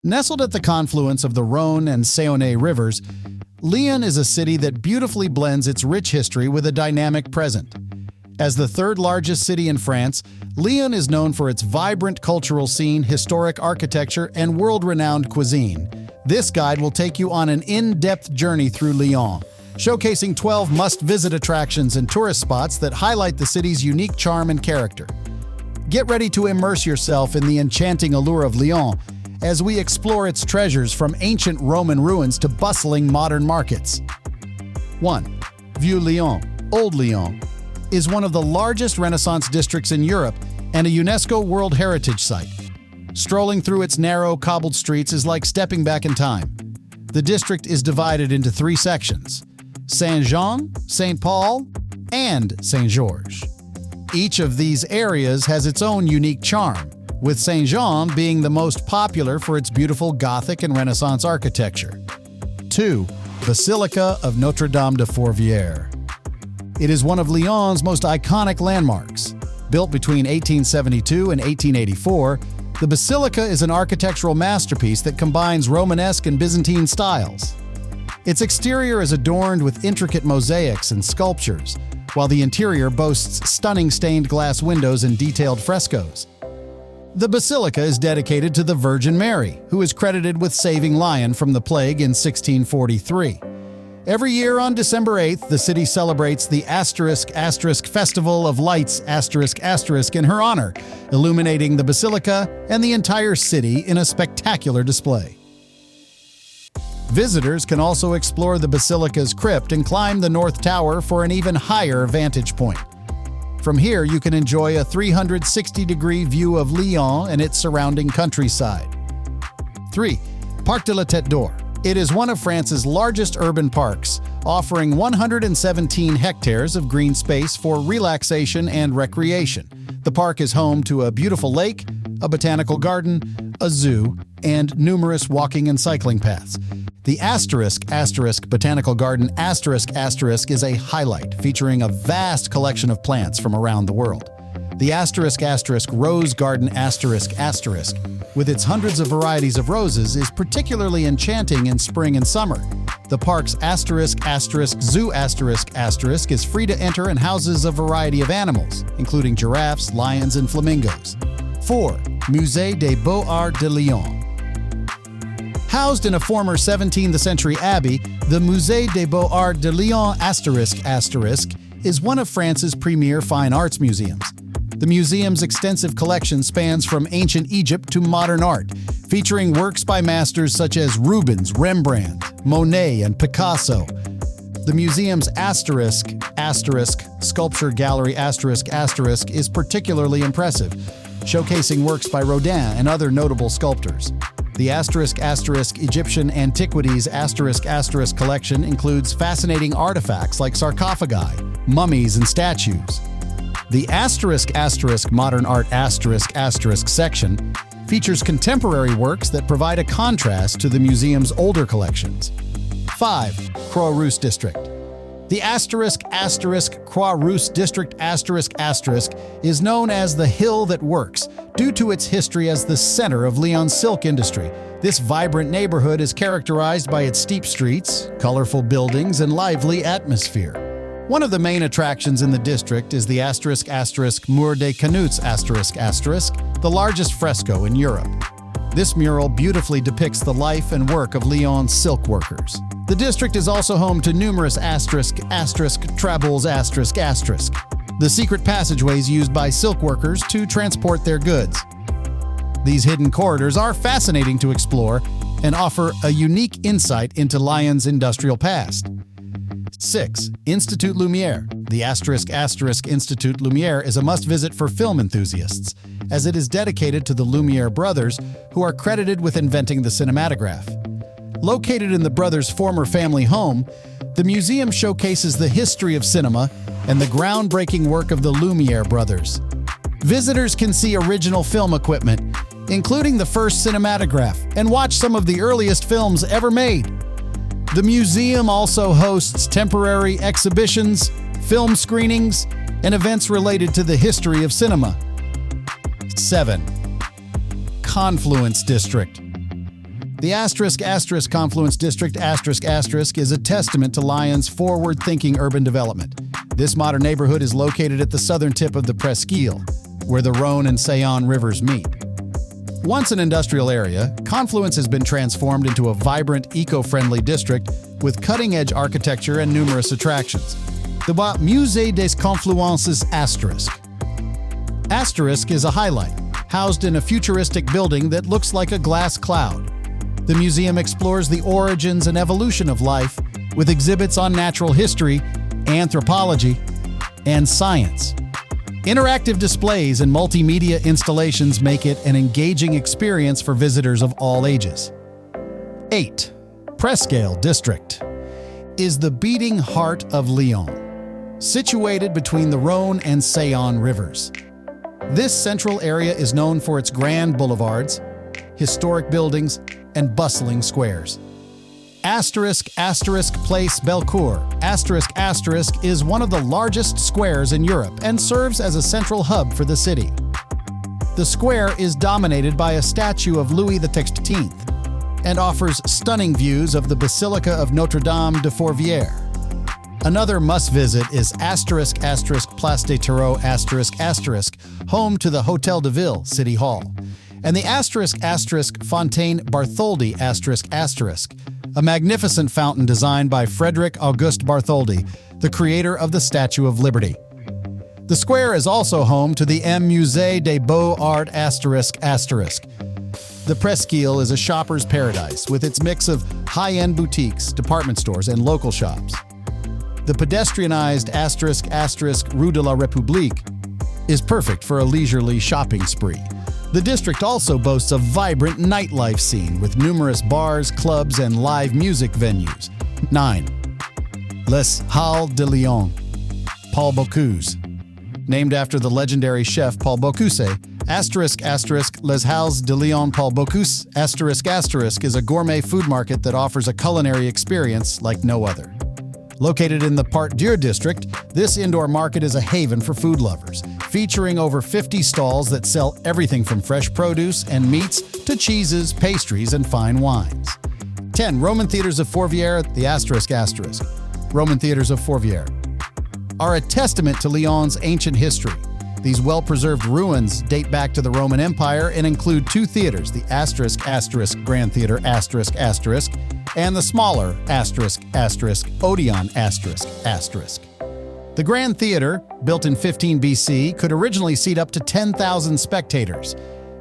Nestled at the confluence of the Rhône and Saône rivers, Lyon is a city that beautifully blends its rich history with a dynamic present. As the third largest city in France, Lyon is known for its vibrant cultural scene, historic architecture, and world-renowned cuisine. This guide will take you on an in-depth journey through Lyon, showcasing 12 must-visit attractions and tourist spots that highlight the city's unique charm and character. Get ready to immerse yourself in the enchanting allure of Lyon as we explore its treasures from ancient Roman ruins to bustling modern markets. 1. Vieux Lyon, Old Lyon, is one of the largest Renaissance districts in Europe and a UNESCO World Heritage Site. Strolling through its narrow, cobbled streets is like stepping back in time. The district is divided into 3 sections: Saint-Jean, St. Paul, and Saint-Georges. Each of these areas has its own unique charm, with Saint-Jean being the most popular for its beautiful Gothic and Renaissance architecture. 2. Basilica of Notre-Dame de Fourvière. It is one of Lyon's most iconic landmarks. Built between 1872 and 1884, the Basilica is an architectural masterpiece that combines Romanesque and Byzantine styles. Its exterior is adorned with intricate mosaics and sculptures, while the interior boasts stunning stained glass windows and detailed frescoes. The basilica is dedicated to the Virgin Mary, who is credited with saving Lyon from the plague in 1643. Every year on December 8th, the city celebrates the Festival of Lights in her honor, illuminating the basilica and the entire city in a spectacular display. Visitors can also explore the basilica's crypt and climb the North Tower for an even higher vantage point. From here, you can enjoy a 360-degree view of Lyon and its surrounding countryside. 3. Parc de la Tête d'Or. It is one of France's largest urban parks, offering 117 hectares of green space for relaxation and recreation. The park is home to a beautiful lake, a botanical garden, a zoo, and numerous walking and cycling paths. The Botanical Garden is a highlight, featuring a vast collection of plants from around the world. The Rose Garden with its hundreds of varieties of roses, is particularly enchanting in spring and summer. The park's Zoo is free to enter and houses a variety of animals, including giraffes, lions, and flamingos. 4. Musée des Beaux-Arts de Lyon. Housed in a former 17th century abbey, the Musée des Beaux-Arts de Lyon is one of France's premier fine arts museums. The museum's extensive collection spans from ancient Egypt to modern art, featuring works by masters such as Rubens, Rembrandt, Monet, and Picasso. The museum's sculpture gallery is particularly impressive, showcasing works by Rodin and other notable sculptors. The Egyptian Antiquities collection includes fascinating artifacts like sarcophagi, mummies, and statues. The Modern Art section features contemporary works that provide a contrast to the museum's older collections. 5. Croix-Rousse District. The Croix-Rousse District is known as the Hill That Works due to its history as the center of Lyon's silk industry. This vibrant neighborhood is characterized by its steep streets, colorful buildings, and lively atmosphere. One of the main attractions in the district is the Mur des Canuts the largest fresco in Europe. This mural beautifully depicts the life and work of Lyon's silk workers. The district is also home to numerous trabbles the secret passageways used by silk workers to transport their goods. These hidden corridors are fascinating to explore and offer a unique insight into Lyon's industrial past. 6. Institut Lumière. The Institut Lumière is a must-visit for film enthusiasts, as it is dedicated to the Lumière brothers, who are credited with inventing the cinematograph. Located in the brothers' former family home, the museum showcases the history of cinema and the groundbreaking work of the Lumière brothers. Visitors can see original film equipment, including the first cinematograph, and watch some of the earliest films ever made. The museum also hosts temporary exhibitions, film screenings, and events related to the history of cinema. 7. Confluence District. The ** Confluence District ** is a testament to Lyon's forward-thinking urban development. This modern neighborhood is located at the southern tip of the Presqu'île, where the Rhône and Saône rivers meet. Once an industrial area, Confluence has been transformed into a vibrant, eco-friendly district with cutting-edge architecture and numerous attractions. The Musée des Confluences ** is a highlight, housed in a futuristic building that looks like a glass cloud. The museum explores the origins and evolution of life with exhibits on natural history, anthropology, and science. Interactive displays and multimedia installations make it an engaging experience for visitors of all ages. 8. Presqu'île District is the beating heart of Lyon, situated between the Rhône and Saône rivers. This central area is known for its grand boulevards, historic buildings, and bustling squares. ** Place Bellecour ** is one of the largest squares in Europe and serves as a central hub for the city. The square is dominated by a statue of Louis XVI and offers stunning views of the Basilica of Notre-Dame de Fourvière. Another must-visit is ** Place des Terreaux **, home to the Hôtel de Ville City Hall, and the ** Fontaine Bartholdi **, a magnificent fountain designed by Frederick Auguste Bartholdi, the creator of the Statue of Liberty. The square is also home to the Musée des Beaux-Arts **. The Presqu'île is a shopper's paradise with its mix of high-end boutiques, department stores, and local shops. The pedestrianized ** Rue de la République is perfect for a leisurely shopping spree. The district also boasts a vibrant nightlife scene with numerous bars, clubs, and live music venues. 9. Les Halles de Lyon, Paul Bocuse. Named after the legendary chef Paul Bocuse, ** Les Halles de Lyon Paul Bocuse ** is a gourmet food market that offers a culinary experience like no other. Located in the Part Dieu district, this indoor market is a haven for food lovers, featuring over 50 stalls that sell everything from fresh produce and meats to cheeses, pastries, and fine wines. 10. Roman Theaters of Fourvière, the **. Roman Theaters of Fourvière are a testament to Lyon's ancient history. These well-preserved ruins date back to the Roman Empire and include two theaters, the ** Grand Theater ** and the smaller ** Odeon **. The Grand Theater, built in 15 BC, could originally seat up to 10,000 spectators.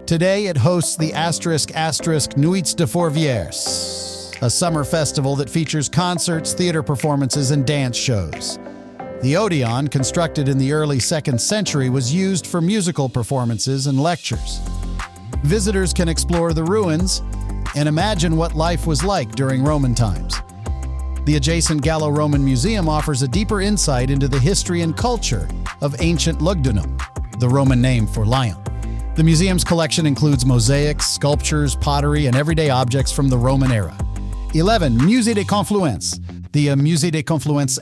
Today it hosts the ** Nuits de Fourvière, a summer festival that features concerts, theater performances, and dance shows. The Odeon, constructed in the early 2nd century, was used for musical performances and lectures. Visitors can explore the ruins and imagine what life was like during Roman times. The adjacent Gallo-Roman Museum offers a deeper insight into the history and culture of ancient Lugdunum, the Roman name for Lyon. The museum's collection includes mosaics, sculptures, pottery, and everyday objects from the Roman era. 11. Musée des Confluences. The Musée des Confluences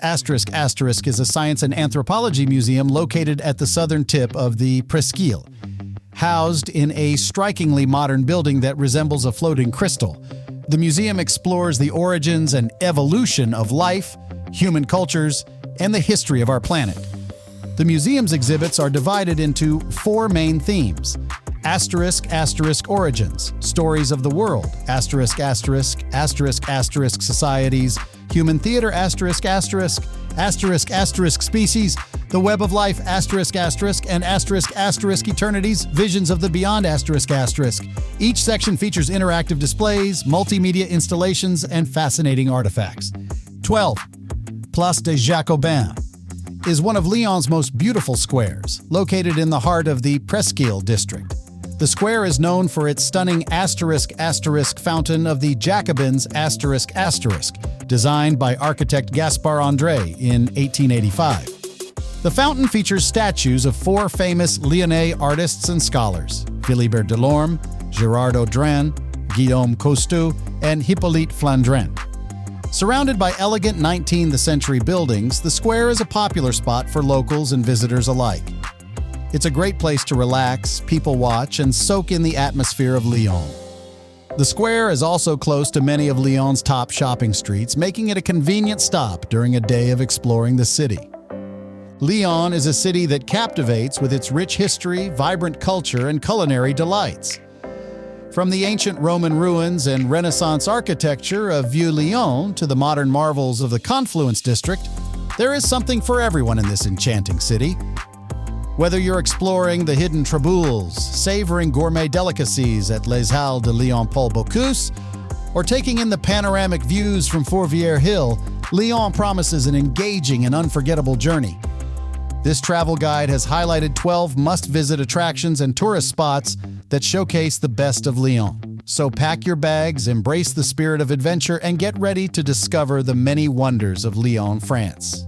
** is a science and anthropology museum located at the southern tip of the Presqu'île, housed in a strikingly modern building that resembles a floating crystal. The museum explores the origins and evolution of life, human cultures, and the history of our planet. The museum's exhibits are divided into 4 main themes: **** Origins, Stories of the World, **** Societies, Human Theater ****, Species, The Web of Life ***, and **** Eternities, Visions of the Beyond ***. Each section features interactive displays, multimedia installations, and fascinating artifacts. 12. Place des Jacobins is one of Lyon's most beautiful squares, located in the heart of the Presqu'île district. The square is known for its stunning **** fountain of the Jacobins ***, designed by architect Gaspard André in 1885. The fountain features statues of 4 famous Lyonnais artists and scholars: Philibert Delorme, Gérard Audran, Guillaume Costou, and Hippolyte Flandrin. Surrounded by elegant 19th century buildings, the square is a popular spot for locals and visitors alike. It's a great place to relax, people watch, and soak in the atmosphere of Lyon. The square is also close to many of Lyon's top shopping streets, making it a convenient stop during a day of exploring the city. Lyon is a city that captivates with its rich history, vibrant culture, and culinary delights. From the ancient Roman ruins and Renaissance architecture of Vieux Lyon to the modern marvels of the Confluence district, there is something for everyone in this enchanting city. Whether you're exploring the hidden traboules, savoring gourmet delicacies at Les Halles de Lyon Paul Bocuse, or taking in the panoramic views from Fourvière Hill, Lyon promises an engaging and unforgettable journey. This travel guide has highlighted 12 must-visit attractions and tourist spots that showcase the best of Lyon. So pack your bags, embrace the spirit of adventure, and get ready to discover the many wonders of Lyon, France.